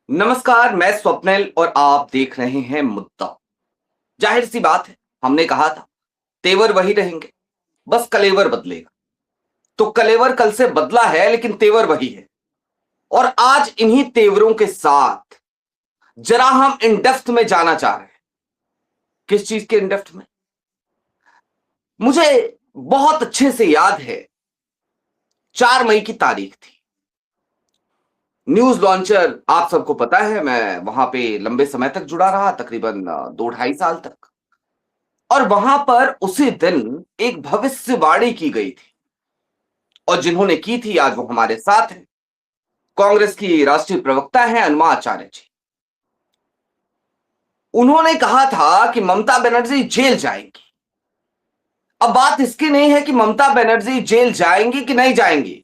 नमस्कार, मैं स्वप्निल और आप देख रहे हैं मुद्दा। जाहिर सी बात है, हमने कहा था तेवर वही रहेंगे, बस कलेवर बदलेगा। तो कलेवर कल से बदला है लेकिन तेवर वही है। और आज इन्हीं तेवरों के साथ जरा हम इन डेप्थ में जाना चाह रहे हैं। किस चीज के इन डेप्थ में? मुझे बहुत अच्छे से याद है, 4 मई की तारीख थी। न्यूज लॉन्चर आप सबको पता है, मैं वहां पे लंबे समय तक जुड़ा रहा, तकरीबन 2 ढाई साल तक। और वहां पर उसी दिन एक भविष्यवाणी की गई थी, और जिन्होंने की थी आज वो हमारे साथ हैं। कांग्रेस की राष्ट्रीय प्रवक्ता हैं अनुमा आचार्य जी। उन्होंने कहा था कि ममता बनर्जी जेल जाएंगी। अब बात इसकी नहीं है कि ममता बनर्जी जेल जाएंगी कि नहीं जाएंगी,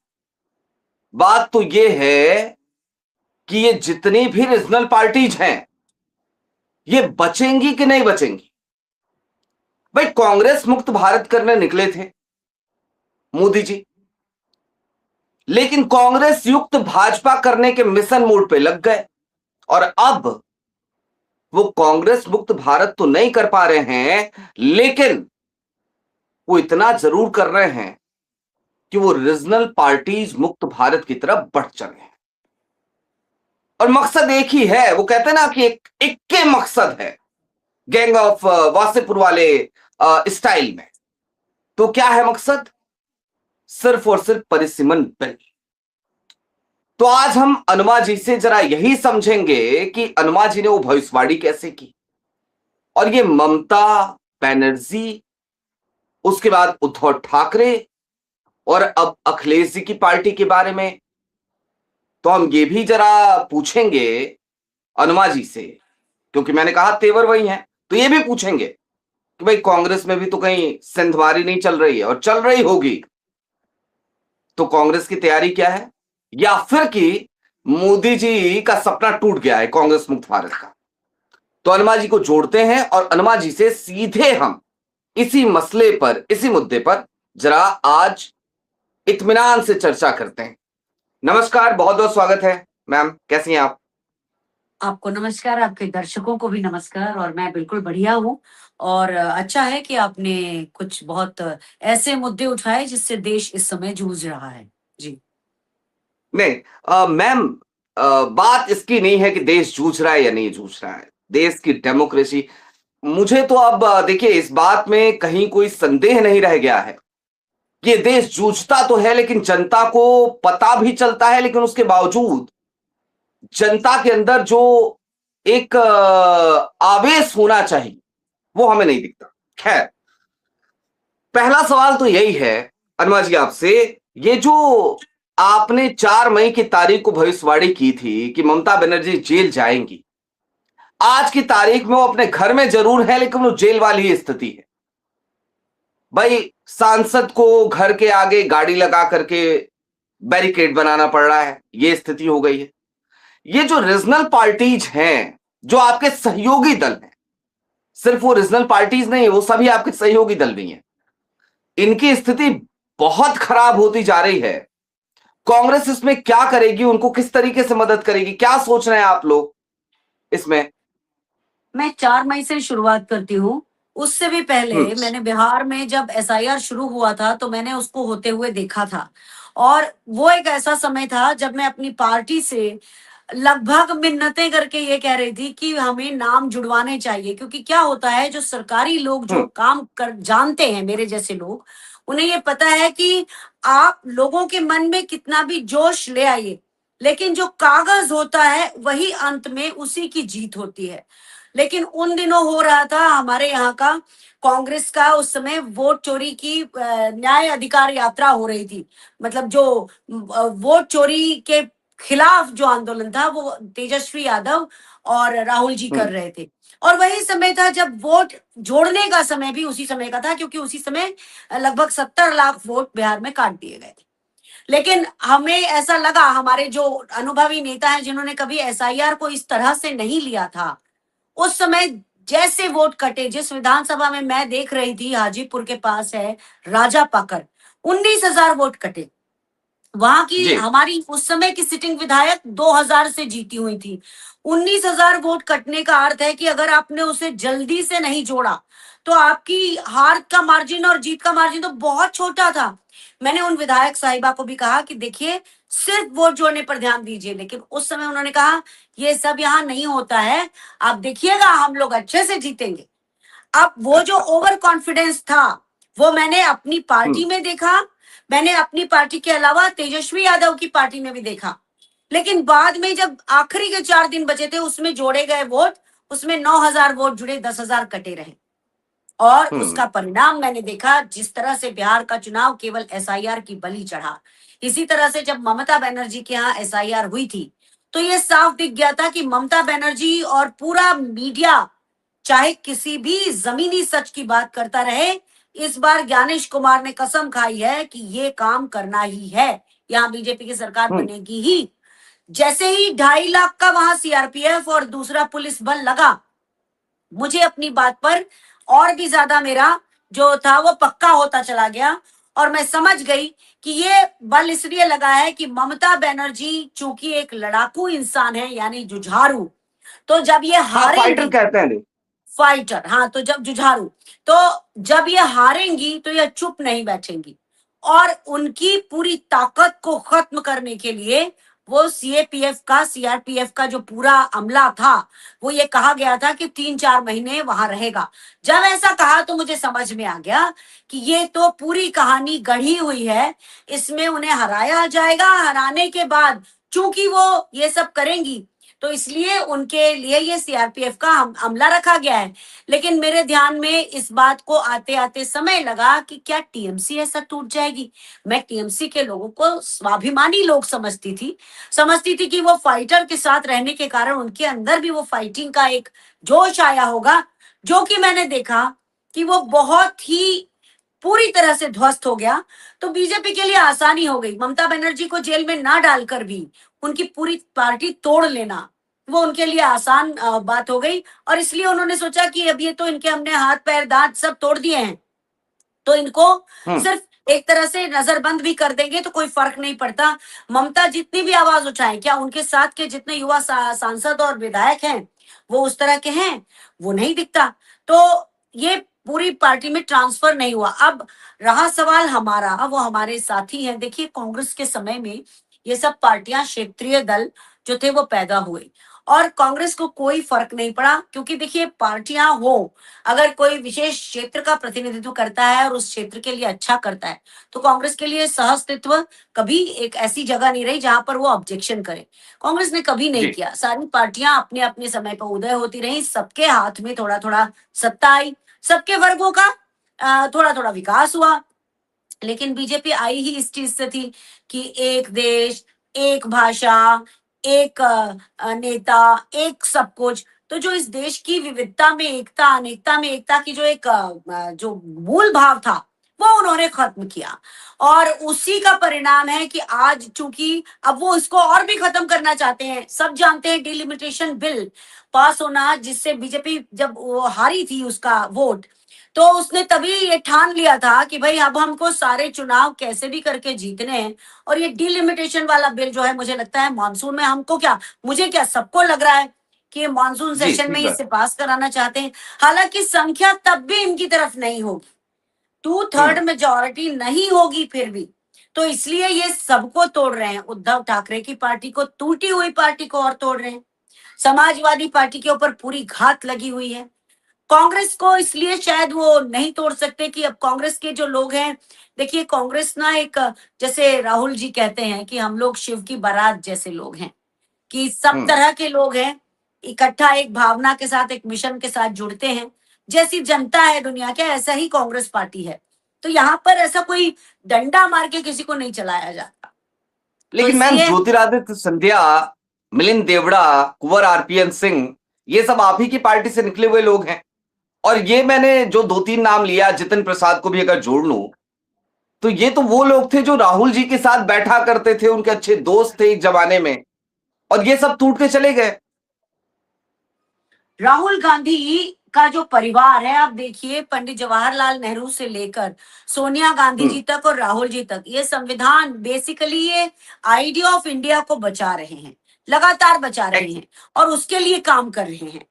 बात तो ये है कि ये जितनी भी रीजनल पार्टीज हैं ये बचेंगी कि नहीं बचेंगी। भाई, कांग्रेस मुक्त भारत करने निकले थे मोदी जी, लेकिन कांग्रेस युक्त भाजपा करने के मिशन मोड पे लग गए। और अब वो कांग्रेस मुक्त भारत तो नहीं कर पा रहे हैं, लेकिन वो इतना जरूर कर रहे हैं कि वो रीजनल पार्टीज मुक्त भारत की तरफ बढ़ चले हैं। और मकसद एक ही है, वो कहते हैं ना कि एक के मकसद है, गैंग ऑफ वासेपुर वाले स्टाइल में। तो क्या है मकसद? सिर्फ और सिर्फ परिसीमन बिल। तो आज हम अनुमा जी से जरा यही समझेंगे कि अनुमा जी ने वो भविष्यवाणी कैसे की, और ये ममता बनर्जी, उसके बाद उद्धव ठाकरे, और अब अखिलेश जी की पार्टी के बारे में। तो हम ये भी जरा पूछेंगे अनुमा जी से, क्योंकि मैंने कहा तेवर वही हैं, तो ये भी पूछेंगे कि भाई कांग्रेस में भी तो कहीं सिंधवारी नहीं चल रही है, और चल रही होगी। तो कांग्रेस की तैयारी क्या है, या फिर कि मोदी जी का सपना टूट गया है कांग्रेस मुक्त भारत का। तो अनुमा जी को जोड़ते हैं और अनुमा जी से सीधे हम इसी मसले पर, इसी मुद्दे पर जरा आज इत्मीनान से चर्चा करते हैं। नमस्कार, बहुत बहुत स्वागत है मैम, कैसी हैं आप? आपको नमस्कार, आपके दर्शकों को भी नमस्कार और मैं बिल्कुल बढ़िया हूँ। और अच्छा है कि आपने कुछ बहुत ऐसे मुद्दे उठाए जिससे देश इस समय जूझ रहा है। जी। नहीं, मैम, बात इसकी नहीं है कि देश जूझ रहा है या नहीं जूझ रहा है, देश की डेमोक्रेसी। मुझे तो अब देखिए, इस बात में कहीं कोई संदेह नहीं रह गया है कि ये देश जूझता तो है, लेकिन जनता को पता भी चलता है, लेकिन उसके बावजूद जनता के अंदर जो एक आवेश होना चाहिए वो हमें नहीं दिखता। खैर, पहला सवाल तो यही है अनमा जी आपसे, ये जो आपने 4 मई की तारीख को भविष्यवाणी की थी कि ममता बनर्जी जेल जाएंगी, आज की तारीख में वो अपने घर में जरूर है लेकिन वो जेल वाली ही स्थिति है। भाई, सांसद को घर के आगे गाड़ी लगा करके बैरिकेड बनाना पड़ रहा है, ये स्थिति हो गई है। ये जो रीजनल पार्टीज हैं, जो आपके सहयोगी दल हैं, सिर्फ वो रीजनल पार्टीज नहीं है, वो सभी आपके सहयोगी दल भी हैं, इनकी स्थिति बहुत खराब होती जा रही है। कांग्रेस इसमें क्या करेगी, उनको किस तरीके से मदद करेगी, क्या सोच रहे हैं आप लोग इसमें? मैं 4 मई से शुरुआत करती हूँ। उससे भी हम्म। पहले मैंने बिहार में जब एसआईआर शुरू हुआ था, तो मैंने उसको होते हुए देखा था। और वो एक ऐसा समय था जब मैं अपनी पार्टी से लगभग मिन्नतें करके ये कह रही थी कि हमें नाम जुड़वाने चाहिए, क्योंकि क्या होता है, जो सरकारी लोग जो हम्म। काम कर जानते हैं, मेरे जैसे लोग, उन्हें ये पता है कि आप लोगों के मन में कितना भी जोश ले आइए, लेकिन जो कागज होता है वही अंत में उसी की जीत होती है। लेकिन उन दिनों हो रहा था हमारे यहाँ का कांग्रेस का, उस समय वोट चोरी की न्याय अधिकार यात्रा हो रही थी। मतलब जो वोट चोरी के खिलाफ जो आंदोलन था वो तेजस्वी यादव और राहुल जी कर हम्म। रहे थे। और वही समय था जब वोट जोड़ने का समय भी उसी समय का था, क्योंकि उसी समय लगभग 70 लाख वोट बिहार में काट दिए गए थे। लेकिन हमें ऐसा लगा, हमारे जो अनुभवी नेता हैं जिन्होंने कभी एसआईआर को इस तरह से नहीं लिया था, उस समय जैसे वोट कटे, जिस विधानसभा में मैं देख रही थी, हाजीपुर के पास है राजा पाकर, 19,000 वोट कटे। वहां की जी। हमारी उस समय की सिटिंग विधायक 2000 से जीती हुई थी। 19,000 वोट कटने का अर्थ है कि अगर आपने उसे जल्दी से नहीं जोड़ा तो आपकी हार का मार्जिन और जीत का मार्जिन तो बहुत छोटा था। मैंने उन विधायक साहिबा को भी कहा कि देखिए सिर्फ वोट जोड़ने पर ध्यान दीजिए, लेकिन उस समय उन्होंने कहा ये सब यहाँ नहीं होता है, आप देखिएगा हम लोग अच्छे से जीतेंगे। अब वो जो ओवर कॉन्फिडेंस था वो मैंने अपनी पार्टी हम्म। में देखा, मैंने अपनी पार्टी के अलावा तेजस्वी यादव की पार्टी में भी देखा। लेकिन बाद में जब आखिरी के 4 दिन बचे थे उसमें जोड़े गए वोट, उसमें 9,000 वोट जुड़े, 10,000 कटे रहे। और हम्म। उसका परिणाम मैंने देखा, जिस तरह से बिहार का चुनाव केवल एसआईआर की बलि चढ़ा। इसी तरह से जब ममता बनर्जी के यहाँ एसआईआर हुई थी तो ये साफ दिख गया था कि ममता बनर्जी और पूरा मीडिया चाहे किसी भी जमीनी सच की बात करता रहे, इस बार ज्ञानेश कुमार ने कसम खाई है कि ये काम करना ही है, यहाँ बीजेपी की सरकार हम्म। बनेगी ही। जैसे ही 2.5 लाख का वहां सीआरपीएफ और दूसरा पुलिस बल लगा, मुझे अपनी बात पर और भी ज्यादा मेरा जो था वो पक्का होता चला गया और मैं समझ गई कि ये बल इसलिए लगा है कि ममता बनर्जी चूंकि एक लड़ाकू इंसान है, यानी जुझारू, तो जब ये हाँ, फाइटर हारेंगी, कहते हैं इन्हें। फाइटर, हाँ, तो जब जुझारू, तो जब ये हारेंगी तो ये चुप नहीं बैठेंगी और उनकी पूरी ताकत को खत्म करने के लिए वो सीएपीएफ का, सीआरपीएफ का जो पूरा अमला था, वो ये कहा गया था कि 3-4 महीने वहां रहेगा। जब ऐसा कहा तो मुझे समझ में आ गया कि ये तो पूरी कहानी गढ़ी हुई है, इसमें उन्हें हराया जाएगा। हराने के बाद चूंकि वो ये सब करेंगी तो इसलिए उनके लिए ये सीआरपीएफ का अमला रखा गया है। लेकिन मेरे ध्यान में इस बात को आते आते समय लगा कि क्या टीएमसी ऐसा टूट जाएगी। मैं टीएमसी के लोगों को स्वाभिमानी लोग समझती थी कि वो फाइटर के साथ रहने के कारण उनके अंदर भी वो फाइटिंग का एक जोश आया होगा, जो कि मैंने देखा कि वो बहुत ही पूरी तरह से ध्वस्त हो गया। तो बीजेपी के लिए आसानी हो गई, ममता बनर्जी को जेल में ना डालकर भी उनकी पूरी पार्टी तोड़ लेना, वो उनके लिए आसान बात हो गई। और इसलिए उन्होंने सोचा कि अब ये तो इनके हमने हाथ पैर दांत सब तोड़ दिए हैं, तो इनको हम्म। सिर्फ एक तरह से नजरबंद भी कर देंगे तो कोई फर्क नहीं पड़ता। ममता जितनी भी आवाज उठाए, क्या उनके साथ के जितने युवा सांसद और विधायक हैं वो उस तरह के हैं? वो नहीं दिखता। तो ये पूरी पार्टी में ट्रांसफर नहीं हुआ। अब रहा सवाल हमारा, वो हमारे साथी हैं। देखिए कांग्रेस के समय में ये सब पार्टियां, क्षेत्रीय दल जो थे वो पैदा हुए और कांग्रेस को कोई फर्क नहीं पड़ा, क्योंकि देखिए पार्टियां हो, अगर कोई विशेष क्षेत्र का प्रतिनिधित्व करता है और उस क्षेत्र के लिए अच्छा करता है तो कांग्रेस के लिए सहअस्तित्व कभी एक ऐसी जगह नहीं रही जहां पर वो ऑब्जेक्शन करे। कांग्रेस ने कभी नहीं जी। किया, सारी पार्टियां अपने अपने समय पर उदय होती रही, सबके हाथ में थोड़ा थोड़ा सत्ता आई, सबके वर्गों का थोड़ा थोड़ा विकास हुआ। लेकिन बीजेपी आई ही इस चीज से थी कि एक देश, एक भाषा, एक नेता, एक सब कुछ। तो जो इस देश की विविधता में एकता, अनेकता में एकता की जो एक जो मूल भाव था वो उन्होंने खत्म किया। और उसी का परिणाम है कि आज चूंकि अब वो इसको और भी खत्म करना चाहते हैं। सब जानते हैं डिलिमिटेशन बिल पास होना, जिससे बीजेपी जब वो हारी थी उसका वोट, तो उसने तभी ये ठान लिया था कि भाई अब हमको सारे चुनाव कैसे भी करके जीतने हैं। और ये डिलिमिटेशन वाला बिल जो है, मुझे लगता है मानसून में, हमको क्या, मुझे क्या, सबको लग रहा है कि ये मानसून जी, सेशन में ठीक है। इसे पास कराना चाहते हैं। हालांकि संख्या तब भी इनकी तरफ नहीं होगी, 2/3 हम्म। मेजोरिटी नहीं होगी फिर भी। तो इसलिए ये सबको तोड़ रहे हैं। उद्धव ठाकरे की पार्टी को, टूटी हुई पार्टी को और तोड़ रहे हैं। समाजवादी पार्टी के ऊपर पूरी घात लगी हुई है। कांग्रेस को इसलिए शायद वो नहीं तोड़ सकते कि अब कांग्रेस के जो लोग हैं, देखिए कांग्रेस ना एक, जैसे राहुल जी कहते हैं कि हम लोग शिव की बारात जैसे लोग हैं, कि सब हम्म। तरह के लोग हैं, इकट्ठा एक भावना के साथ, एक मिशन के साथ जुड़ते हैं। जैसी जनता है दुनिया के, ऐसा ही कांग्रेस पार्टी है। तो यहाँ पर ऐसा कोई डंडा मार के किसी को नहीं चलाया जाता। तो लेकिन मैम, इसलिए ज्योतिरादित्य सिंधिया, मिलिंद देवड़ा, कुंवर आरपीएन सिंह, ये सब आप ही की पार्टी से निकले हुए लोग हैं। और ये मैंने जो 2-3 नाम लिया, जितिन प्रसाद को भी अगर जोड़ लूं, तो ये तो वो लोग थे जो राहुल जी के साथ बैठा करते थे, उनके अच्छे दोस्त थे एक जमाने में, और ये सब टूट के चले गए। राहुल गांधी का जो परिवार है, आप देखिए पंडित जवाहरलाल नेहरू से लेकर सोनिया गांधी जी तक और राहुल जी तक, ये संविधान बेसिकली ये आइडिया ऑफ इंडिया को बचा रहे हैं, लगातार बचा रहे हैं और उसके लिए काम कर रहे हैं।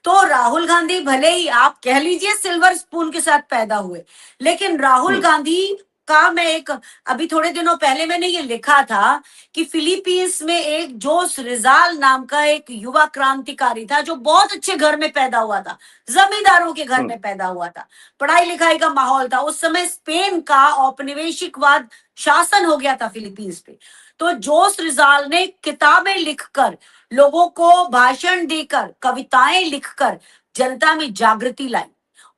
तो राहुल गांधी भले ही आप कह लीजिए सिल्वर स्पून के साथ पैदा हुए, लेकिन राहुल गांधी का मैं एक अभी थोड़े दिनों पहले मैंने ये लिखा था कि फिलीपींस में एक जोस रिजाल नाम का एक युवा क्रांतिकारी था जो बहुत अच्छे घर में पैदा हुआ था, जमींदारों के घर में पैदा हुआ था, पढ़ाई लिखाई का माहौल था। उस समय स्पेन का औपनिवेशिकवाद शासन हो गया था फिलीपींस पे। तो जोस रिजाल ने किताबें लिखकर, लोगों को भाषण देकर, कविताएं लिखकर जनता में जागृति लाई।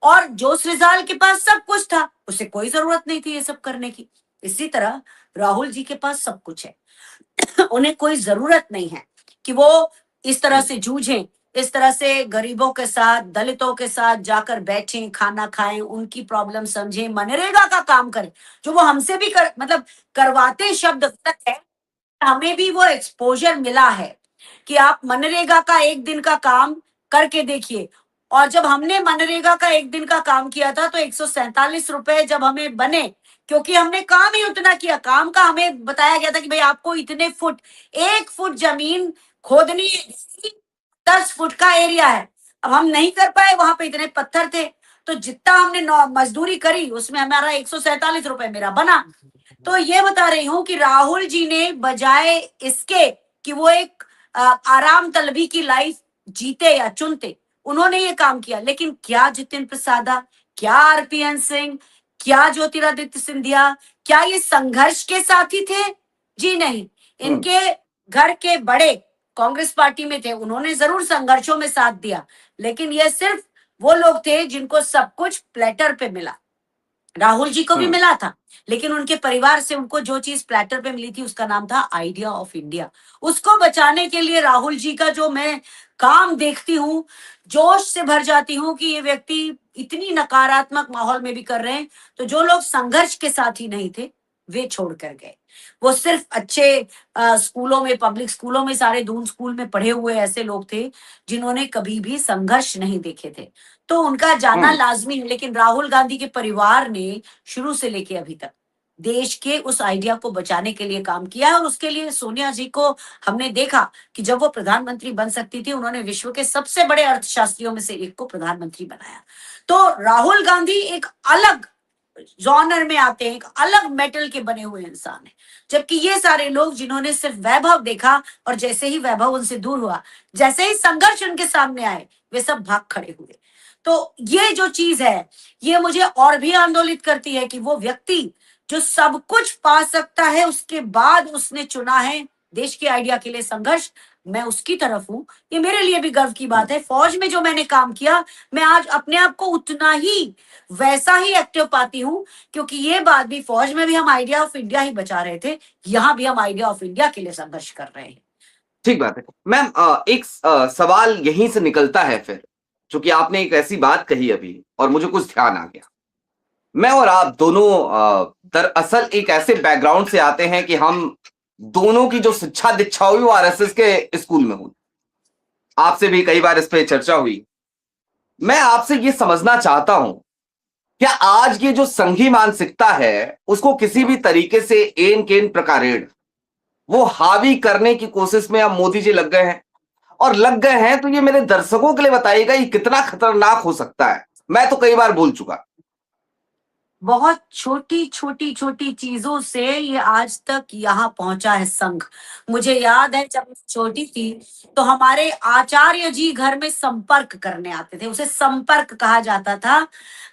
और जोस रिजाल के पास सब कुछ था, उसे कोई जरूरत नहीं थी ये सब करने की। इसी तरह राहुल जी के पास सब कुछ है उन्हें कोई जरूरत नहीं है कि वो इस तरह से जूझें, इस तरह से गरीबों के साथ, दलितों के साथ जाकर बैठें, खाना खाएं, उनकी प्रॉब्लम समझें, मनरेगा का काम करें, जो वो हमसे भी मतलब करवाते शब्द तक है। हमें भी वो एक्सपोजर मिला है कि आप मनरेगा का एक दिन का काम करके देखिए। और जब हमने मनरेगा का एक दिन का काम किया था तो 147 रुपए जब हमें बने, क्योंकि हमने काम ही उतना किया, काम का हमें बताया गया था कि भाई आपको इतने फुट, 1 फुट जमीन खोदनी है, 10 फुट का एरिया है। अब हम नहीं कर पाए, वहां पे इतने पत्थर थे, तो जितना हमने मजदूरी करी उसमें हमारा 147 रुपए मेरा बना। तो ये बता रही हूं कि राहुल जी ने बजाय इसके कि वो एक आराम तलबी की लाइफ जीते या चुनते, उन्होंने ये काम किया। लेकिन क्या जितिन प्रसादा, क्या आरपीएन सिंह, क्या ज्योतिरादित्य सिंधिया, क्या ये संघर्ष के साथी थे? जी नहीं। इनके घर के बड़े कांग्रेस पार्टी में थे, उन्होंने जरूर संघर्षों में साथ दिया, लेकिन ये सिर्फ वो लोग थे जिनको सब कुछ प्लेटर पे मिला। राहुल जी को भी मिला था, लेकिन उनके परिवार से उनको जो चीज प्लेटर पे मिली थी उसका नाम था आइडिया ऑफ इंडिया। उसको बचाने के लिए राहुल जी का जो मैं काम देखती हूँ, जोश से भर जाती हूँ कि ये व्यक्ति इतनी नकारात्मक माहौल में भी कर रहे हैं। तो जो लोग संघर्ष के साथ ही नहीं थे वे छोड़ कर गए। वो सिर्फ अच्छे स्कूलों में, पब्लिक स्कूलों में, सारे दून स्कूल में पढ़े हुए ऐसे लोग थे जिन्होंने कभी भी संघर्ष नहीं देखे थे, तो उनका जाना लाजमी है। लेकिन राहुल गांधी के परिवार ने शुरू से लेके अभी तक देश के उस आइडिया को बचाने के लिए काम किया है। और उसके लिए सोनिया जी को हमने देखा कि जब वो प्रधानमंत्री बन सकती थी, उन्होंने विश्व के सबसे बड़े अर्थशास्त्रियों में से एक को प्रधानमंत्री बनाया। तो राहुल गांधी एक अलग जॉनर में आते हैं, एक अलग मेटल के बने हुए इंसान है, जबकि ये सारे लोग जिन्होंने सिर्फ वैभव देखा और जैसे ही वैभव उनसे दूर हुआ, जैसे ही संघर्ष उनके सामने आए, वे सब भाग खड़े हुए। तो ये जो चीज है, ये मुझे और भी आंदोलित करती है कि वो व्यक्ति जो सब कुछ पा सकता है, उसके बाद उसने चुना है देश के आइडिया के लिए संघर्ष। मैं उसकी तरफ हूं, ये मेरे लिए भी गर्व की बात है। फौज में जो मैंने काम किया, मैं आज अपने आप को उतना ही वैसा ही एक्टिव पाती हूं, क्योंकि ये बात भी, फौज में भी हम आइडिया ऑफ इंडिया ही बचा रहे थे, यहां भी हम आइडिया ऑफ इंडिया के लिए संघर्ष कर रहे हैं। ठीक बात है मैम। एक सवाल यहीं से निकलता है फिर, क्योंकि आपने एक ऐसी बात कही अभी और मुझे कुछ ध्यान आ गया। मैं और आप दोनों दरअसल एक ऐसे बैकग्राउंड से आते हैं कि हम दोनों की जो शिक्षा दीक्षा हुई वो आरएसएस के स्कूल में हुई। आपसे भी कई बार इस पे चर्चा हुई। मैं आपसे ये समझना चाहता हूं, क्या आज ये जो संघी मानसिकता है उसको किसी भी तरीके से एन केन प्रकारेण वो हावी करने की कोशिश में अब मोदी जी लग गए हैं? और लग गए हैं तो ये मेरे दर्शकों के लिए बताइएगा ये कितना खतरनाक हो सकता है। मैं तो कई बार बोल चुका। बहुत छोटी छोटी छोटी चीजों से ये आज तक यहाँ पहुंचा है संघ। मुझे याद है जब मैं छोटी थी तो हमारे आचार्य जी घर में संपर्क करने आते थे, उसे संपर्क कहा जाता था।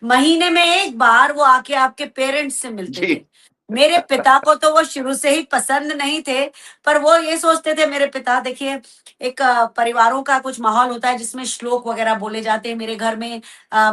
महीने में एक बार वो आके आपके पेरेंट्स से मिलते थे। मेरे पिता को तो वो शुरू से ही पसंद नहीं थे, पर वो ये सोचते थे, मेरे पिता देखिए एक परिवारों का कुछ माहौल होता है जिसमें श्लोक वगैरह बोले जाते हैं। मेरे घर में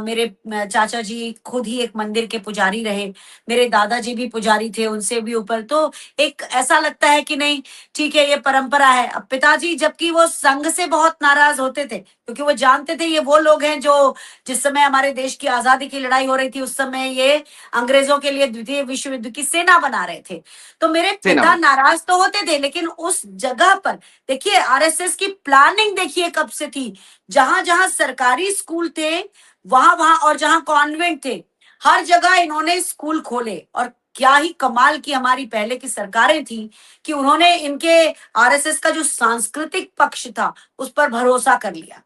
मेरे चाचा जी खुद ही एक मंदिर के पुजारी रहे, मेरे दादाजी भी पुजारी थे, उनसे भी ऊपर। तो एक ऐसा लगता है कि नहीं ठीक है, ये परंपरा है। अब पिताजी जबकि वो संघ से बहुत नाराज होते थे, क्योंकि वो जानते थे ये वो लोग हैं जो जिस समय हमारे देश की आजादी की लड़ाई हो रही थी उस समय ये अंग्रेजों के लिए द्वितीय विश्व युद्ध की सेना सेना बना रहे थे। तो मेरे सेना पिता में नाराज तो होते थे, लेकिन उस जगह पर देखिए आरएसएस की प्लानिंग देखिए कब से थी। जहां जहां सरकारी स्कूल थे वहां वहां, और जहां कॉन्वेंट थे, हर जगह इन्होंने स्कूल खोले। और क्या ही कमाल की हमारी पहले की सरकारें थी कि उन्होंने इनके आरएसएस का जो सांस्कृतिक पक्ष था उस पर भरोसा कर लिया,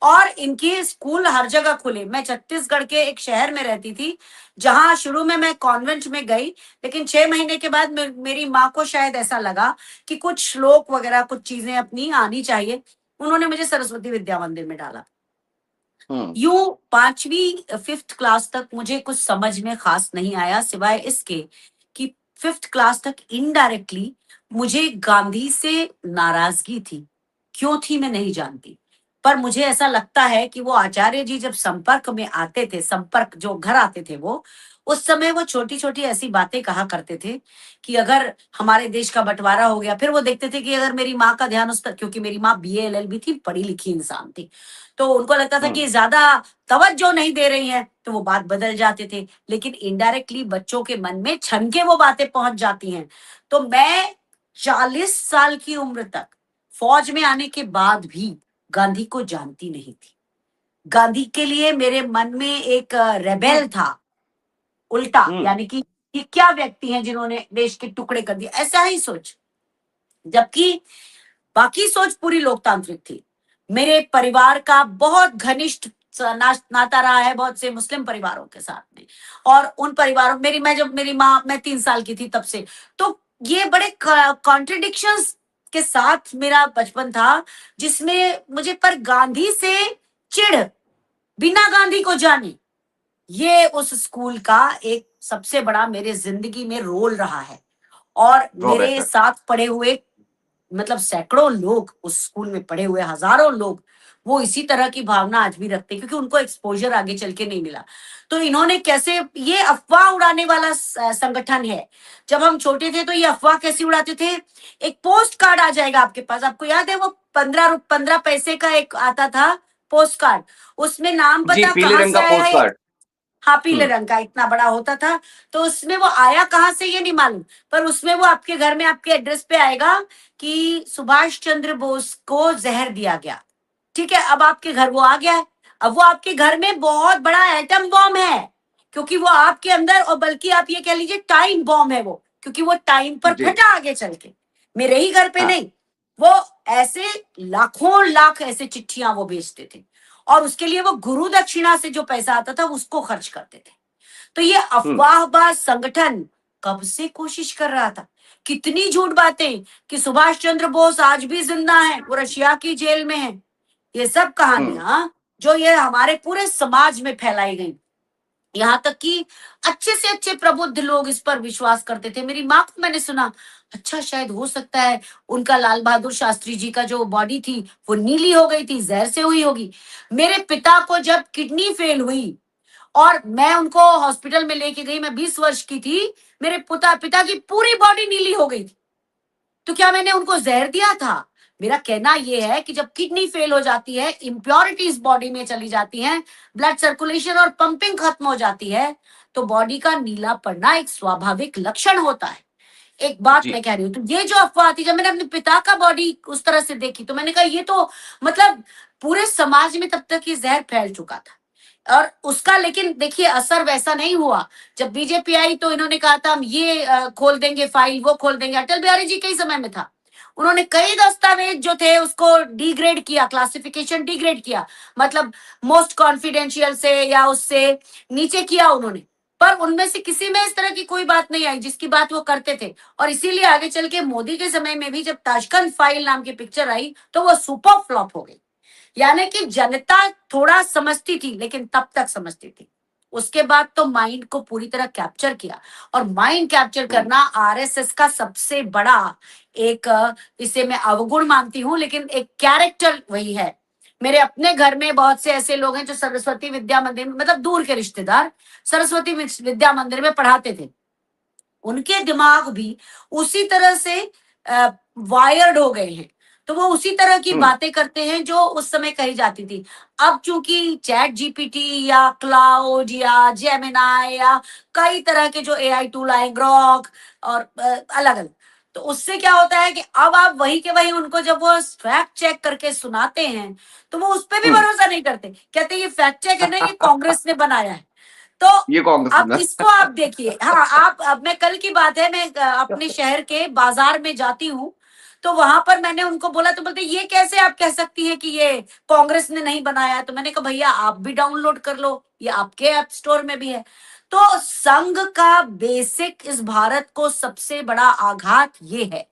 और इनके स्कूल हर जगह खुले। मैं छत्तीसगढ़ के एक शहर में रहती थी जहां शुरू में मैं कॉन्वेंट में गई, लेकिन 6 महीने के बाद मेरी माँ को शायद ऐसा लगा कि कुछ श्लोक वगैरह कुछ चीजें अपनी आनी चाहिए, उन्होंने मुझे सरस्वती विद्या मंदिर में डाला। हम्म यूं 5वीं 5th क्लास तक मुझे कुछ समझ में खास नहीं आया, सिवाय इसके कि 5th क्लास तक इनडायरेक्टली मुझे गांधी से नाराजगी थी। क्यों थी मैं नहीं जानती, पर मुझे ऐसा लगता है कि वो आचार्य जी जब संपर्क में आते थे, संपर्क जो घर आते थे, वो उस समय वो छोटी छोटी ऐसी बातें कहा करते थे कि अगर हमारे देश का बंटवारा हो गया, फिर वो देखते थे कि अगर मेरी माँ का ध्यान उस पर, क्योंकि मेरी माँ बीए एलएलबी थी, पढ़ी लिखी इंसान थी, तो उनको लगता था कि हम्म ये ज्यादा तवज्जो नहीं दे रही है, तो वो बात बदल जाते थे। लेकिन इनडायरेक्टली बच्चों के मन में छन के वो बातें पहुंच जाती हैं। तो मैं 40 साल की उम्र तक फौज में आने के बाद भी गांधी को जानती नहीं थी। गांधी के लिए मेरे मन में एक रेबेल था, उल्टा, हम्म यानी कि ये क्या व्यक्ति हैं जिन्होंने देश के टुकड़े कर दिए, ऐसा ही सोच। जबकि बाकी सोच पूरी लोकतांत्रिक थी। मेरे परिवार का बहुत घनिष्ठ नाता रहा है बहुत से मुस्लिम परिवारों के साथ में, और उन परिवारों मेरी मैं जब मेरी माँ मैं 3 साल की थी तब से, तो ये बड़े कॉन्ट्रडिक्शंस के साथ मेरा बचपन था, जिसमें मुझे पर गांधी से चिढ़, बिना गांधी को जाने, ये उस स्कूल का एक सबसे बड़ा मेरे जिंदगी में रोल रहा है। और ड्रॉबैक मेरे है। साथ पढ़े हुए मतलब सैकड़ों लोग, उस स्कूल में पढ़े हुए हजारों लोग, वो इसी तरह की भावना आज भी रखते हैं, क्योंकि उनको एक्सपोजर आगे चल के नहीं मिला। तो इन्होंने कैसे, ये अफवाह उड़ाने वाला संगठन है। जब हम छोटे थे तो ये अफवाह कैसे उड़ाते थे, एक पोस्ट कार्ड आ जाएगा आपके पास, आपको याद है वो 15 पैसे का एक आता था पोस्ट कार्ड, उसमें नाम जी, पता पीले कहाँ रंग से का आया पोस्ट है। कार्ड। हाँ, पीले हम्म रंग का इतना बड़ा होता था। तो उसमें वो आया कहाँ से ये नहीं मालूम, पर उसमें वो आपके घर में आपके एड्रेस पे आएगा कि सुभाष चंद्र बोस को जहर दिया गया। ठीक है, अब आपके घर वो आ गया है। अब वो आपके घर में बहुत बड़ा एटम बॉम्ब है, क्योंकि वो आपके अंदर, और बल्कि आप ये कह लीजिए टाइम बॉम्ब है वो, क्योंकि वो टाइम पर जी फटा आगे चल के, मेरे ही घर पे हाँ नहीं। वो ऐसे लाखों लाख ऐसे चिट्ठियां वो भेजते थे, और उसके लिए वो गुरु दक्षिणा से जो पैसा आता था उसको खर्च करते थे। तो ये हम्म अफवाहबाज संगठन कब से कोशिश कर रहा था, कितनी झूठ बातें कि सुभाष चंद्र बोस आज भी जिंदा है, वो रशिया की जेल में है। ये सब हम्म कहानियां जो ये हमारे पूरे समाज में फैलाई गई, यहाँ तक कि अच्छे से अच्छे प्रबुद्ध लोग इस पर विश्वास करते थे। मेरी माँ को मैंने सुना, अच्छा शायद हो सकता है उनका लाल बहादुर शास्त्री जी का जो बॉडी थी वो नीली हो गई थी, जहर से हुई होगी। मेरे पिता को जब किडनी फेल हुई और मैं उनको हॉस्पिटल में लेके गई, मैं 20 वर्ष की थी, मेरे पिता की पूरी बॉडी नीली हो गई थी। तो क्या मैंने उनको जहर दिया था? मेरा कहना यह है कि जब किडनी फेल हो जाती है, इम्प्योरिटीज बॉडी में चली जाती हैं, ब्लड सर्कुलेशन और पंपिंग खत्म हो जाती है, तो बॉडी का नीला पड़ना एक स्वाभाविक लक्षण होता है। एक बात जी मैं कह रही हूँ, तो ये जो अफवाह थी, जब मैंने अपने पिता का बॉडी उस तरह से देखी, तो मैंने कहा ये तो मतलब पूरे समाज में तब तक ये जहर फैल चुका था। और उसका लेकिन देखिए असर वैसा नहीं हुआ। जब बीजेपी आई तो इन्होंने कहा था हम ये खोल देंगे फाइल, वो खोल देंगे। अटल बिहारी जी के ही समय में था, उन्होंने कई दस्तावेज जो थे उसको डिग्रेड किया, क्लासिफिकेशन डिग्रेड किया, मतलब मोस्ट कॉन्फिडेंशियल से या उससे नीचे किया उन्होंने। पर उनमें से किसी में इस तरह की कोई बात नहीं आई जिसकी बात वो करते थे। और इसीलिए आगे चल के मोदी के समय में भी जब ताशकंद फाइल नाम की पिक्चर आई तो वो सुपर फ्लॉप हो गई। यानी कि जनता थोड़ा समझती थी, लेकिन तब तक समझती थी। उसके बाद तो माइंड को पूरी तरह कैप्चर किया, और माइंड कैप्चर हम्म करना आरएसएस का सबसे बड़ा एक इसे मैं अवगुण मानती हूं, लेकिन एक कैरेक्टर वही है। मेरे अपने घर में बहुत से ऐसे लोग हैं जो सरस्वती विद्या मंदिर में, मतलब दूर के रिश्तेदार, सरस्वती विद्या मंदिर में पढ़ाते थे। उनके दिमाग भी उसी तरह से वायर्ड हो गए हैं। तो वो उसी तरह की हम्म। बातें करते हैं जो उस समय कही जाती थी। अब चूंकि चैट जीपीटी या क्लाउड या जेमिनाई या कई तरह के जो एआई टूल आए, ग्रॉक और अलग अलग, तो उससे क्या होता है कि अब आप वही के वही उनको जब वो फैक्ट चेक करके सुनाते हैं तो वो उस पर भी हम्म। भरोसा नहीं करते, कहते हैं ये फैक्ट चेक है ना, ये कांग्रेस ने बनाया है। तो ये कांग्रेस अब में। इसको आप देखिए, हाँ आप, अब मैं कल की बात है, मैं अपने शहर के बाजार में जाती हूँ, तो वहां पर मैंने उनको बोला, तो बोलते ये कैसे आप कह सकती हैं कि ये कांग्रेस ने नहीं बनाया। तो मैंने कहा भैया आप भी डाउनलोड कर लो, ये आपके ऐप स्टोर में भी है। तो संघ का बेसिक इस भारत को सबसे बड़ा आघात ये है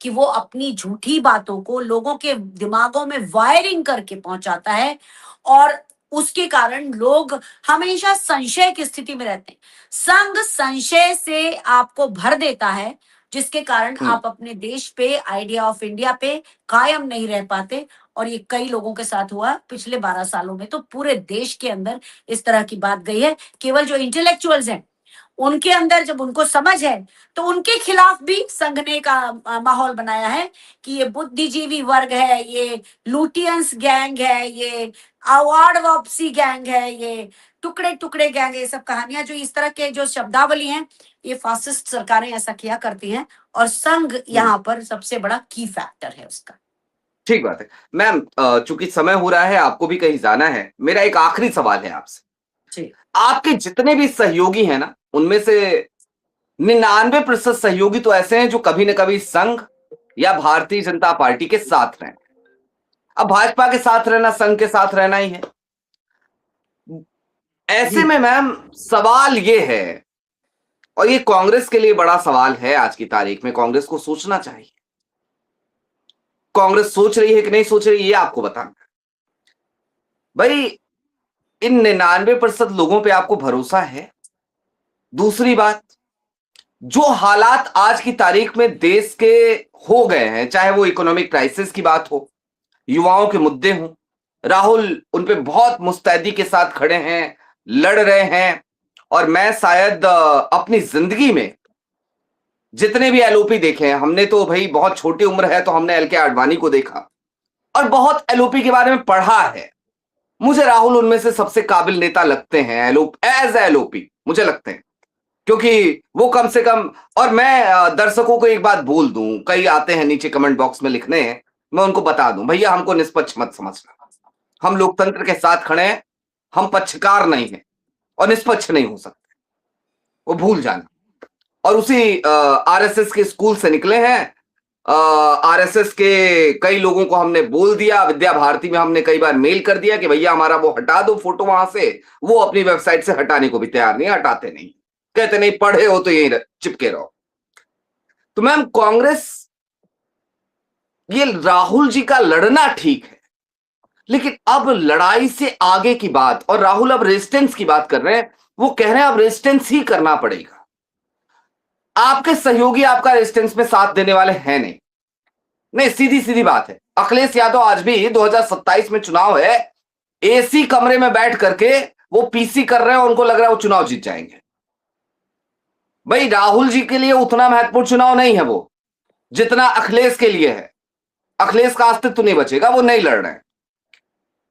कि वो अपनी झूठी बातों को लोगों के दिमागों में वायरिंग करके पहुंचाता है, और उसके कारण लोग हमेशा संशय की स्थिति में रहते हैं। संघ संशय से आपको भर देता है, जिसके कारण हम्म। आप अपने देश पे, आइडिया ऑफ इंडिया पे कायम नहीं रह पाते। और ये कई लोगों के साथ हुआ पिछले 12 सालों में, तो पूरे देश के अंदर इस तरह की बात गई है। केवल जो इंटेलेक्चुअल्स हैं उनके अंदर जब उनको समझ है, तो उनके खिलाफ भी संघ ने का माहौल बनाया है कि ये बुद्धिजीवी वर्ग है, ये लूटियंस गैंग है, ये अवार्ड वापसी गैंग है, ये टुकड़े टुकड़े गैंग है। ये सब कहानियां जो इस तरह के जो शब्दावली हैं, ये फासिस्ट सरकारें ऐसा किया करती हैं, और संघ हम्म। यहाँ पर सबसे बड़ा की फैक्टर है उसका। ठीक बात है मैम। चूंकि समय हो रहा है, आपको भी कहीं जाना है, मेरा एक आखिरी सवाल है आपसे। जी आपके जितने भी सहयोगी हैं ना, उनमें से 99% सहयोगी तो ऐसे हैं जो कभी न कभी संघ या भारतीय जनता पार्टी के साथ रहे। अब भाजपा के साथ रहना संघ के साथ रहना ही है। ऐसे जी में मैम सवाल ये है, और ये कांग्रेस के लिए बड़ा सवाल है, आज की तारीख में कांग्रेस को सोचना चाहिए। कांग्रेस सोच रही है कि नहीं सोच रही, ये आपको बताना है। भाई, इन 99% लोगों पे आपको भरोसा है? दूसरी बात, जो हालात आज की तारीख में देश के हो गए हैं, चाहे वो इकोनॉमिक क्राइसिस की बात हो, युवाओं के मुद्दे हों, राहुल उन पे बहुत मुस्तैदी के साथ खड़े हैं, लड़ रहे हैं। और मैं शायद अपनी जिंदगी में जितने भी एलओपी देखे हैं, हमने तो भाई बहुत छोटी उम्र है तो हमने एल के आडवाणी को देखा और बहुत एलओपी के बारे में पढ़ा है। मुझे राहुल उनमें से सबसे काबिल नेता लगते हैं, एज एलओपी मुझे लगते हैं, क्योंकि वो कम से कम। और मैं दर्शकों को एक बात बोल दूं, कई आते हैं नीचे कमेंट बॉक्स में लिखने हैं, मैं उनको बता दूं, भैया हमको निष्पक्ष मत समझना, हम लोकतंत्र के साथ खड़े हैं, हम पक्षकार नहीं हैं और निष्पक्ष नहीं हो सकते, वो भूल जाना। और उसी आरएसएस के स्कूल से निकले हैं। आरएसएस के कई लोगों को हमने बोल दिया, विद्या भारती में हमने कई बार मेल कर दिया कि भैया हमारा वो हटा दो फोटो वहां से, वो अपनी वेबसाइट से हटाने को भी तैयार नहीं, हटाते नहीं, कहते नहीं पढ़े हो तो यहीं चिपके रहो। तो मैम कांग्रेस, ये राहुल जी का लड़ना ठीक है, लेकिन अब लड़ाई से आगे की बात, और राहुल अब रेजिस्टेंस की बात कर रहे हैं, वो कह रहे हैं अब रेजिस्टेंस ही करना पड़ेगा। आपके सहयोगी आपका रेजिस्टेंस में साथ देने वाले हैं नहीं। नहीं, सीधी सीधी बात है, अखिलेश यादव आज भी 2027 में चुनाव है, एसी कमरे में बैठ करके वो पीसी कर रहे हैं, उनको लग रहा है वो चुनाव जीत जाएंगे। भाई राहुल जी के लिए उतना महत्वपूर्ण चुनाव नहीं है वो, जितना अखिलेश के लिए है। अखिलेश का अस्तित्व नहीं बचेगा, वो नहीं लड़ रहे हैं।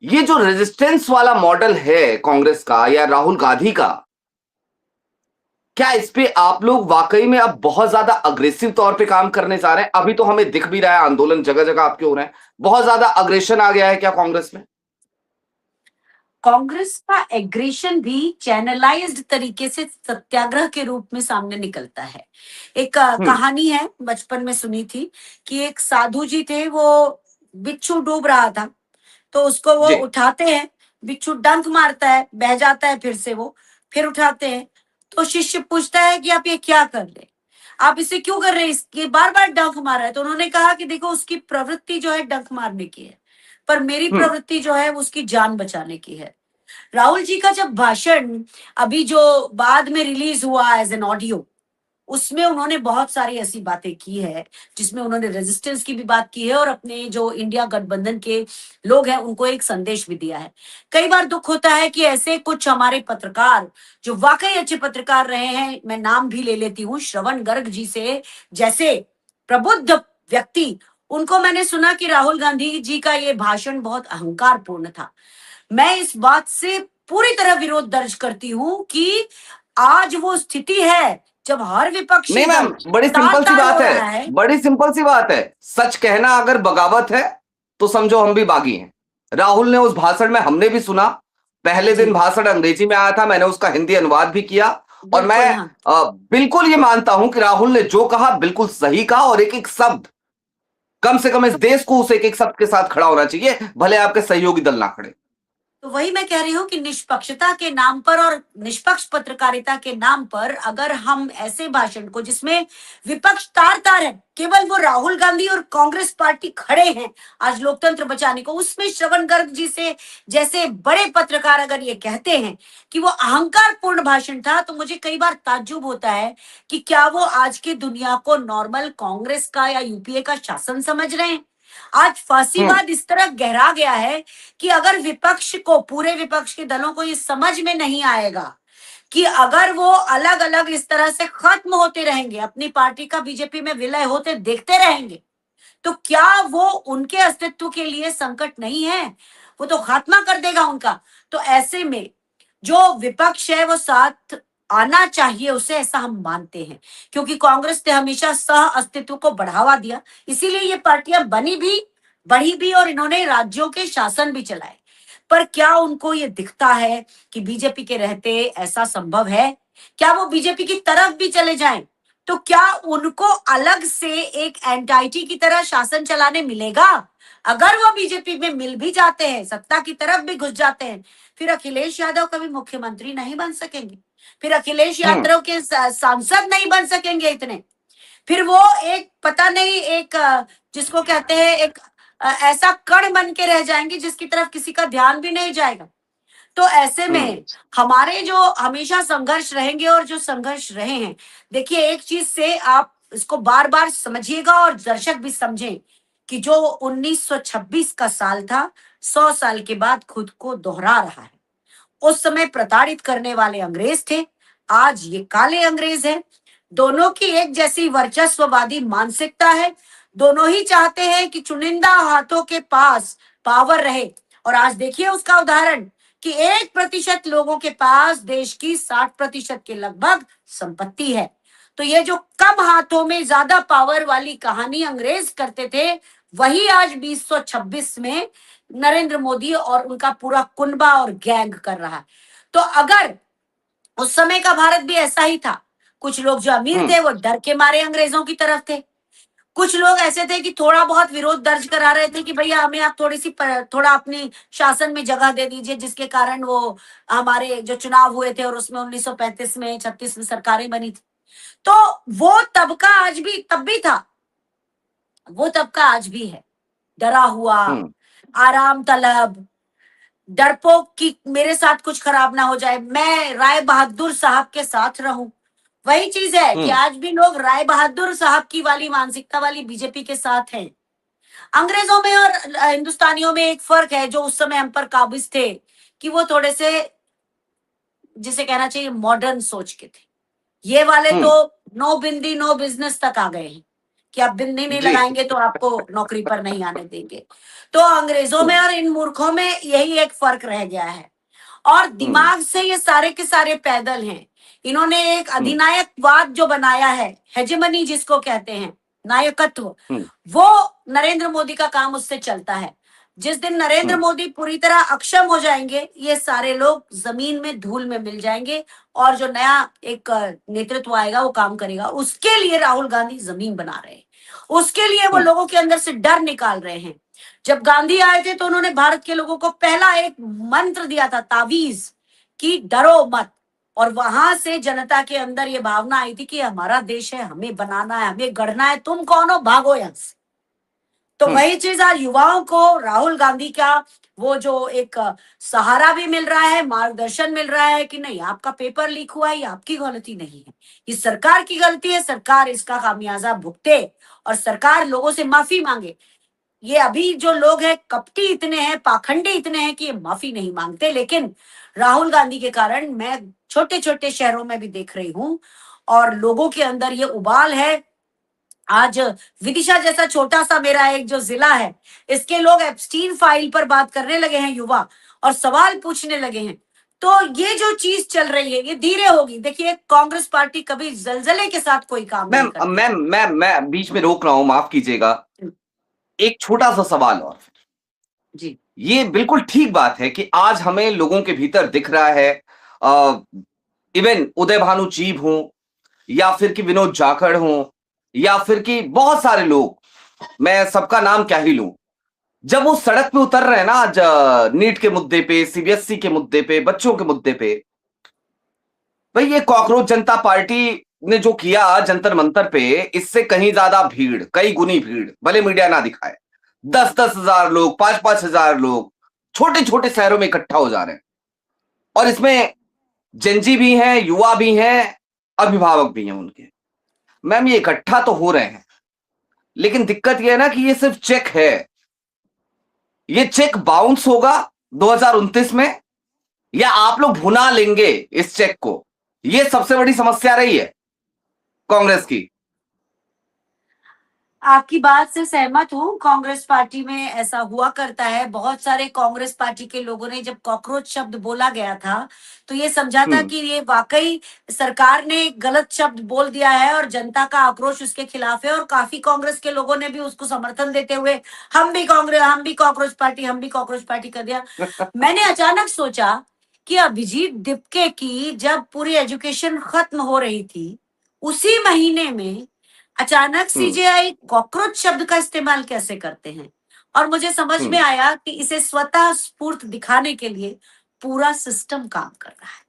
ये जो रेजिस्टेंस वाला मॉडल है कांग्रेस का या राहुल गांधी का, क्या इस पे आप लोग वाकई में अब बहुत ज्यादा अग्रेसिव तौर पे काम करने जा रहे हैं? अभी तो हमें दिख भी रहा है आंदोलन जगह जगह आपके हो रहे हैं, बहुत ज्यादा अग्रेशन आ गया है क्या कांग्रेस में? कांग्रेस का एग्रेशन भी चैनलाइज्ड तरीके से सत्याग्रह के रूप में सामने निकलता है। एक हम्म। कहानी है, बचपन में सुनी थी कि एक साधु जी थे, वो बिच्छू डूब रहा था, तो उसको वो जी। उठाते हैं, बिच्छू डंक मारता है, बह जाता है, फिर से वो फिर उठाते हैं। तो शिष्य पूछता है कि आप ये क्या कर रहे हैं, आप इसे क्यों कर रहे हैं, इसके बार बार डंक मार रहा है। तो उन्होंने कहा कि देखो उसकी प्रवृत्ति जो है डंक मारने की है, पर मेरी हम्म। प्रवृत्ति जो है वो उसकी जान बचाने की है। राहुल जी का जब भाषण अभी जो बाद में रिलीज हुआ एज एन ऑडियो, उसमें उन्होंने बहुत सारी ऐसी बातें की है, जिसमें उन्होंने रेजिस्टेंस की भी बात की है और अपने जो इंडिया गठबंधन के लोग हैं उनको एक संदेश भी दिया है। कई बार दुख होता है कि ऐसे कुछ हमारे पत्रकार जो वाकई अच्छे पत्रकार रहे हैं, मैं नाम भी ले लेती हूँ, श्रवण गर्ग जी से जैसे प्रबुद्ध व्यक्ति, उनको मैंने सुना कि राहुल गांधी जी का ये भाषण बहुत अहंकारपूर्ण था। मैं इस बात से पूरी तरह विरोध दर्ज करती हूँ कि आज वो स्थिति है जब हर विपक्षी नहीं मैम, दल बड़ी सिंपल सी ताल-ताल हो बात रहा है, है। बड़ी सिंपल सी बात है। सच कहना अगर बगावत है तो समझो हम भी बागी हैं। राहुल ने उस भाषण में, हमने भी सुना, पहले दिन जी, भाषण अंग्रेजी में आया था, मैंने उसका हिंदी अनुवाद भी किया। और मैं बिल्कुल हाँ। बिल्कुल ये मानता हूं कि राहुल ने जो कहा बिल्कुल सही कहा, और एक एक शब्द, कम से कम इस देश को उस एक एक शब्द के साथ खड़ा होना चाहिए, भले आपके सहयोगी दल ना खड़े। तो वही मैं कह रही हूँ कि निष्पक्षता के नाम पर और निष्पक्ष पत्रकारिता के नाम पर अगर हम ऐसे भाषण को, जिसमें विपक्ष तार तार है, केवल वो राहुल गांधी और कांग्रेस पार्टी खड़े हैं आज लोकतंत्र बचाने को, उसमें श्रवण गर्ग जी से जैसे बड़े पत्रकार अगर ये कहते हैं कि वो अहंकारपूर्ण भाषण था, तो मुझे कई बार ताज्जुब होता है कि क्या वो आज की दुनिया को नॉर्मल कांग्रेस का या यूपीए का शासन समझ रहे हैं। आज हम्म। फांसीवाद इस तरह गहरा गया है कि अगर विपक्ष को, पूरे विपक्ष के दलों को ये समझ में नहीं आएगा कि अगर वो अलग अलग इस तरह से खत्म होते रहेंगे, अपनी पार्टी का बीजेपी में विलय होते देखते रहेंगे, तो क्या वो उनके अस्तित्व के लिए संकट नहीं है, वो तो खात्मा कर देगा उनका। तो ऐसे में जो विपक्ष है वो साथ आना चाहिए उसे, ऐसा हम मानते हैं, क्योंकि कांग्रेस ने हमेशा सह अस्तित्व को बढ़ावा दिया, इसीलिए ये पार्टियां बनी भी, बढ़ी भी, और इन्होंने राज्यों के शासन भी चलाए। पर क्या उनको ये दिखता है कि बीजेपी के रहते ऐसा संभव है? क्या वो बीजेपी की तरफ भी चले जाएं? तो क्या उनको अलग से एक एंटाइटी की तरह शासन चलाने मिलेगा? अगर वो बीजेपी में मिल भी जाते हैं, सत्ता की तरफ भी घुस जाते हैं, फिर अखिलेश यादव कभी मुख्यमंत्री नहीं बन सकेंगे। फिर अखिलेश हम्म। यादव के सांसद नहीं बन सकेंगे इतने। फिर वो एक पता नहीं, एक जिसको कहते हैं एक ऐसा कण बन के रह जाएंगे जिसकी तरफ किसी का ध्यान भी नहीं जाएगा। तो ऐसे हम्म। में हमारे जो हमेशा संघर्ष रहेंगे और जो संघर्ष रहे हैं, देखिए एक चीज से आप इसको बार बार समझिएगा और दर्शक भी समझें कि जो 1926 का साल था, 100 साल के बाद खुद को दोहरा रहा है। उस समय प्रताड़ित करने वाले अंग्रेज थे, आज ये काले अंग्रेज हैं। दोनों की एक जैसी वर्चस्ववादी मानसिकता है। दोनों ही चाहते हैं कि चुनिंदा हाथों के पास पावर रहे। और आज देखिए उसका उदाहरण कि 1% लोगों के पास देश की 60% के लगभग संपत्ति है। तो ये जो कम हाथों में ज्यादा पावर वाली कहानी अंग्रेज करते थे, वही आज 2026 में नरेंद्र मोदी और उनका पूरा कुनबा और गैंग कर रहा है। तो अगर उस समय का भारत भी ऐसा ही था, कुछ लोग जो अमीर हम्म। थे वो डर के मारे अंग्रेजों की तरफ थे, कुछ लोग ऐसे थे कि थोड़ा बहुत विरोध दर्ज करा रहे थे कि भैया हमें आप थोड़ा अपनी शासन में जगह दे दीजिए, जिसके कारण वो हमारे जो चुनाव हुए थे और उसमें 1935 में 36 में सरकारें बनी थी। तो वो तबका आज भी, तब भी था, वो तबका आज भी है, डरा हुआ, हम्म। आराम तलब, डरपोक कि मेरे साथ कुछ खराब ना हो जाए, मैं राय बहादुर साहब के साथ रहूं। वही चीज है कि हम्म। आज भी लोग राय बहादुर साहब की वाली मानसिकता वाली बीजेपी के साथ हैं। अंग्रेजों में और हिंदुस्तानियों में एक फर्क है जो उस समय हम पर काबिज थे, कि वो थोड़े से, जिसे कहना चाहिए, मॉडर्न सोच के थे। ये वाले तो हम्म। नो बिंदी नो बिजनेस तक आ गए हैं कि आप बिंदी नहीं जी। लगाएंगे तो आपको नौकरी पर नहीं आने देंगे। तो अंग्रेजों में हम्म। और इन मूर्खों में यही एक फर्क रह गया है। और हम्म। दिमाग से ये सारे के सारे पैदल हैं। इन्होंने एक हम्म। अधिनायकवाद जो बनाया है, हेजेमनी जिसको कहते हैं, नायकत्व, हम्म। वो नरेंद्र मोदी का काम उससे चलता है। जिस दिन नरेंद्र हम्म। मोदी पूरी तरह अक्षम हो जाएंगे, ये सारे लोग जमीन में धूल में मिल जाएंगे, और जो नया एक नेतृत्व आएगा वो काम करेगा। उसके लिए राहुल गांधी जमीन बना रहे हैं, उसके लिए वो हम्म। लोगों के अंदर से डर निकाल रहे हैं। जब गांधी आए थे तो उन्होंने भारत के लोगों को पहला एक मंत्र दिया था, तावीज, कि डरो मत। और वहां से जनता के अंदर ये भावना आई थी कि हमारा देश है, हमें बनाना है, हमें गढ़ना है, तुम कौन हो, भागो यहां से। तो हम्म। वही चीज आज युवाओं को राहुल गांधी का वो जो एक सहारा भी मिल रहा है, मार्गदर्शन मिल रहा है कि नहीं, आपका पेपर लीक हुआ है, ये आपकी गलती नहीं है, ये सरकार की गलती है, सरकार इसका खामियाजा भुगते और सरकार लोगों से माफी मांगे। ये अभी जो लोग हैं कपटी इतने हैं, पाखंडी इतने हैं कि ये माफी नहीं मांगते। लेकिन राहुल गांधी के कारण मैं छोटे छोटे शहरों में भी देख रही हूं और लोगों के अंदर ये उबाल है आज विदिशा जैसा छोटा सा मेरा एक जो जिला है, इसके लोग एप्स्टीन फाइल पर बात करने लगे हैं युवा, और सवाल पूछने लगे हैं। तो ये जो चीज चल रही है ये धीरे होगी। देखिए, कांग्रेस पार्टी कभी जलजले के साथ कोई काम नहीं मैम करती। मैं बीच में रोक रहा हूं, माफ कीजिएगा। एक छोटा सा सवाल और। जी। ये बिल्कुल ठीक बात है कि आज हमें लोगों के भीतर दिख रहा है, इवन उदय भानु चीब हों, या फिर कि विनोद जाखड़ हों, या फिर कि बहुत सारे लोग, मैं सबका नाम क्या ही लूं, जब वो सड़क पे उतर रहे हैं ना आज, नीट के मुद्दे पे, सीबीएसई के मुद्दे पे, बच्चों के मुद्दे पे, भाई ये कॉकरोच जनता पार्टी ने जो किया जंतर मंतर पे, इससे कहीं ज्यादा भीड़, कई गुनी भीड़, भले मीडिया ना दिखाए, 10-10 हजार लोग, 5-5 हजार लोग छोटे छोटे शहरों में इकट्ठा हो जा रहे हैं, और इसमें जेंजी भी हैं, युवा भी हैं, अभिभावक भी हैं उनके। मैम ये इकट्ठा तो हो रहे हैं, लेकिन दिक्कत यह है ना कि ये सिर्फ चेक है। ये चेक बाउंस होगा 2029 में, या आप लोग भुना लेंगे इस चेक को? ये सबसे बड़ी समस्या रही है कांग्रेस की। आपकी बात से सहमत हूँ। कांग्रेस पार्टी में ऐसा हुआ करता है। बहुत सारे कांग्रेस पार्टी के लोगों ने जब कॉकरोच शब्द बोला गया था तो ये समझा था कि ये वाकई सरकार ने गलत शब्द बोल दिया है और जनता का आक्रोश उसके खिलाफ है, और काफी कांग्रेस के लोगों ने भी उसको समर्थन देते हुए हम भी कांग्रेस, हम भी कॉकरोच पार्टी, हम भी कॉकरोच पार्टी कर दिया। मैंने अचानक सोचा कि अभिजीत दिपके की जब पूरी एजुकेशन खत्म हो रही थी, उसी महीने में अचानक सीजेआई कॉकरोच शब्द का इस्तेमाल कैसे करते हैं। और मुझे समझ में आया कि इसे स्वतः स्फूर्त दिखाने के लिए पूरा सिस्टम काम कर रहा है,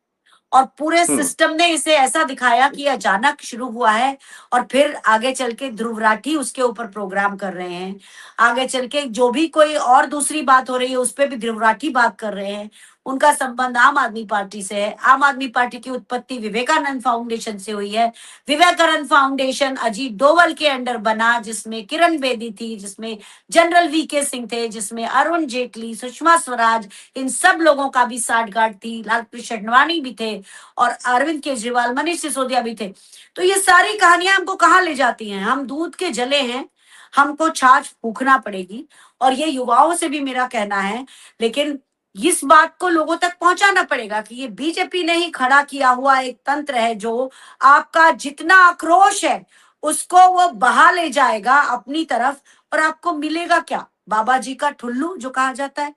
और पूरे सिस्टम ने इसे ऐसा दिखाया कि अचानक शुरू हुआ है, और फिर आगे चल के ध्रुव राठी उसके ऊपर प्रोग्राम कर रहे हैं। आगे चल के जो भी कोई और दूसरी बात हो रही है उस पर भी ध्रुव राठी बात कर रहे हैं। उनका संबंध आम आदमी पार्टी से है। आम आदमी पार्टी की उत्पत्ति विवेकानंद फाउंडेशन से हुई है। विवेकानंद फाउंडेशन अजीत डोवल के अंडर बना, जिसमें किरण बेदी थी, जिसमें जनरल वीके सिंह थे, जिसमें अरुण जेटली, सुषमा स्वराज, इन सब लोगों का भी साठगांठ थी। लालकृष्ण अडवाणी भी थे, और अरविंद केजरीवाल, मनीष सिसोदिया भी थे। तो ये सारी कहानियां हमको कहाँ ले जाती हैं? हम दूध के जले हैं, हमको छाछ फूकना पड़ेगी। और ये युवाओं से भी मेरा कहना है, लेकिन इस बात को लोगों तक पहुंचाना पड़ेगा कि ये बीजेपी ने ही खड़ा किया हुआ एक तंत्र है जो आपका जितना आक्रोश है उसको वो बहा ले जाएगा अपनी तरफ, और आपको मिलेगा क्या? बाबा जी का ठुल्लू जो कहा जाता है।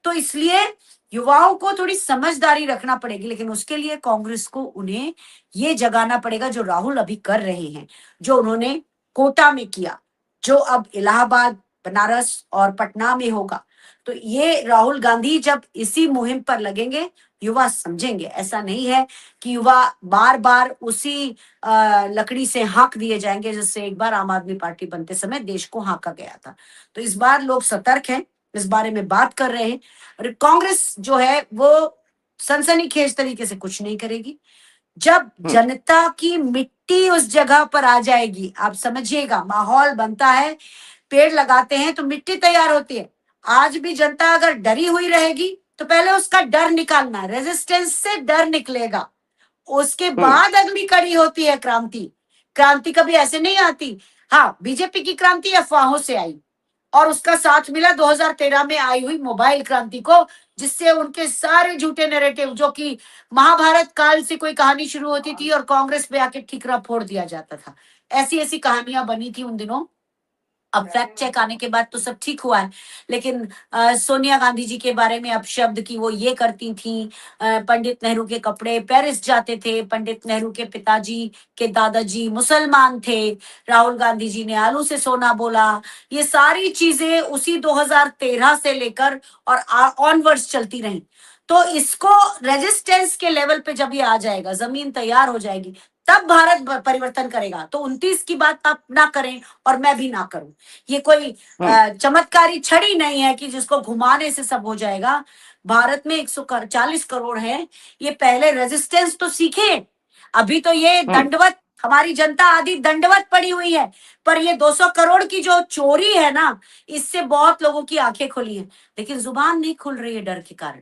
तो इसलिए युवाओं को थोड़ी समझदारी रखना पड़ेगी, लेकिन उसके लिए कांग्रेस को उन्हें ये जगाना पड़ेगा जो राहुल अभी कर रहे हैं, जो उन्होंने कोटा में किया, जो अब इलाहाबाद, बनारस और पटना में होगा। तो ये राहुल गांधी जब इसी मुहिम पर लगेंगे, युवा समझेंगे। ऐसा नहीं है कि युवा बार बार उसी लकड़ी से हाँक दिए जाएंगे जिससे एक बार आम आदमी पार्टी बनते समय देश को हाँका गया था। तो इस बार लोग सतर्क हैं, इस बारे में बात कर रहे हैं, और कांग्रेस जो है वो सनसनीखेज तरीके से कुछ नहीं करेगी। जब जनता की मिट्टी उस जगह पर आ जाएगी, आप समझिएगा, माहौल बनता है, पेड़ लगाते हैं तो मिट्टी तैयार होती है। आज भी जनता अगर डरी हुई रहेगी तो पहले उसका डर निकालना है, रेजिस्टेंस से डर निकलेगा, उसके बाद अगली कड़ी होती है क्रांति। क्रांति कभी ऐसे नहीं आती। हाँ, बीजेपी की क्रांति अफवाहों से आई, और उसका साथ मिला 2013 में आई हुई मोबाइल क्रांति को, जिससे उनके सारे झूठे नैरेटिव, जो कि महाभारत काल से कोई कहानी शुरू होती थी और कांग्रेस पे आके ठीकरा फोड़ दिया जाता था, ऐसी ऐसी कहानियां बनी थी उन दिनों। अब फैक्ट चेक आने के बाद तो सब ठीक हुआ है, लेकिन सोनिया गांधी जी के बारे में अपशब्द की वो ये करती थी। पंडित नेहरू के कपड़े पेरिस जाते थे, पंडित नेहरू के पिताजी के दादाजी मुसलमान थे, राहुल गांधी जी ने आलू से सोना बोला। ये सारी चीजें उसी 2013 से लेकर और ऑनवर्ड्स चलती रही। तो इसको रेजिस्टेंस के लेवल पे जब ये आ जाएगा, जमीन तैयार हो जाएगी, तब भारत परिवर्तन करेगा। तो 29 की बात आप ना करें और मैं भी ना करूं। ये कोई चमत्कारी छड़ी नहीं है कि जिसको घुमाने से सब हो जाएगा। भारत में 140 करोड़ है, ये पहले रेजिस्टेंस तो सीखे। अभी तो ये दंडवत, हमारी जनता आदि दंडवत पड़ी हुई है, पर ये 200 करोड़ की जो चोरी है ना, इससे बहुत लोगों की आंखें खुली हैं, लेकिन जुबान नहीं खुल रही है डर के कारण।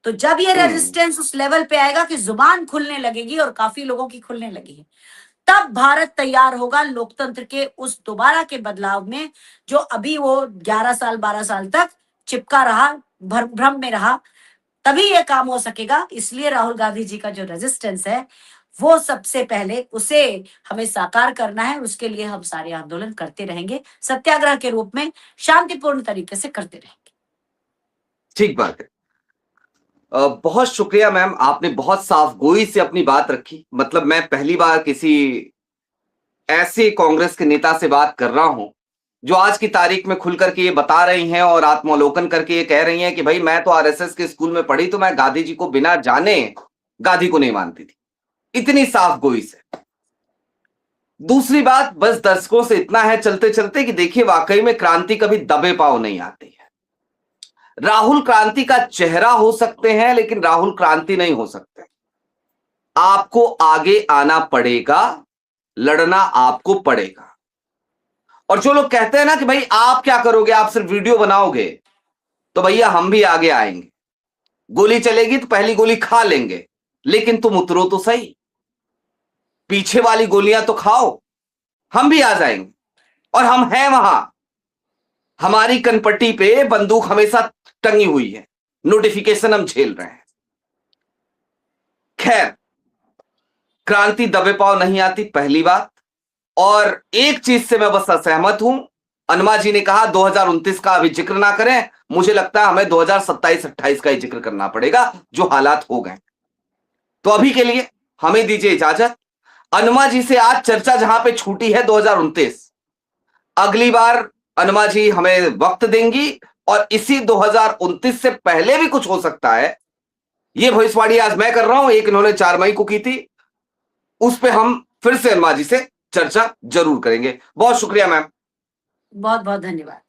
तो जब ये रेजिस्टेंस उस लेवल पे आएगा कि जुबान खुलने लगेगी, और काफी लोगों की खुलने लगी है, तब भारत तैयार होगा लोकतंत्र के उस दोबारा के बदलाव में, जो अभी वो 11 साल 12 साल तक चिपका रहा, भ्रम में रहा। तभी ये काम हो सकेगा। इसलिए राहुल गांधी जी का जो रेजिस्टेंस है, वो सबसे पहले उसे हमें साकार करना है। उसके लिए हम सारे आंदोलन करते रहेंगे, सत्याग्रह के रूप में शांतिपूर्ण तरीके से करते रहेंगे। ठीक बात है। बहुत शुक्रिया मैम, आपने बहुत साफ गोई से अपनी बात रखी। मतलब मैं पहली बार किसी ऐसे कांग्रेस के नेता से बात कर रहा हूं जो आज की तारीख में खुल करके ये बता रही हैं और आत्मावलोकन करके ये कह रही हैं कि भाई मैं तो आरएसएस के स्कूल में पढ़ी, तो मैं गांधी जी को बिना जाने गांधी को नहीं मानती थी। इतनी साफ गोई से। दूसरी बात, बस दर्शकों से इतना है चलते चलते कि देखिए, वाकई में क्रांति कभी दबे पांव नहीं आती है। राहुल क्रांति का चेहरा हो सकते हैं, लेकिन राहुल क्रांति नहीं हो सकते। आपको आगे आना पड़ेगा, लड़ना आपको पड़ेगा। और जो लोग कहते हैं ना कि भाई आप क्या करोगे, आप सिर्फ वीडियो बनाओगे, तो भैया हम भी आगे आएंगे। गोली चलेगी तो पहली गोली खा लेंगे, लेकिन तुम उतरो तो सही, पीछे वाली गोलियां तो खाओ। हम भी आ जाएंगे और हम हैं वहां। हमारी कनपट्टी पे बंदूक हमेशा टंगी हुई है, नोटिफिकेशन हम झेल रहे हैं। खैर, क्रांति दबे पांव नहीं आती, पहली बात। और एक चीज से मैं बस असहमत हूं, अनमा जी ने कहा 2029 का अभी जिक्र ना करें। मुझे लगता है हमें 2027-28 का ही जिक्र करना पड़ेगा, जो हालात हो गए। तो अभी के लिए हमें दीजिए इजाजत। अनमा जी से आज चर्चा जहां पे छूटी है 2029, अगली बार अनमा जी हमें वक्त देंगी और इसी 2029 से पहले भी कुछ हो सकता है। ये भविष्यवाणी आज मैं कर रहा हूं, एक इन्होंने 4 मई को की थी। उस पे हम फिर से अनमा जी से चर्चा जरूर करेंगे। बहुत शुक्रिया मैम। बहुत बहुत धन्यवाद।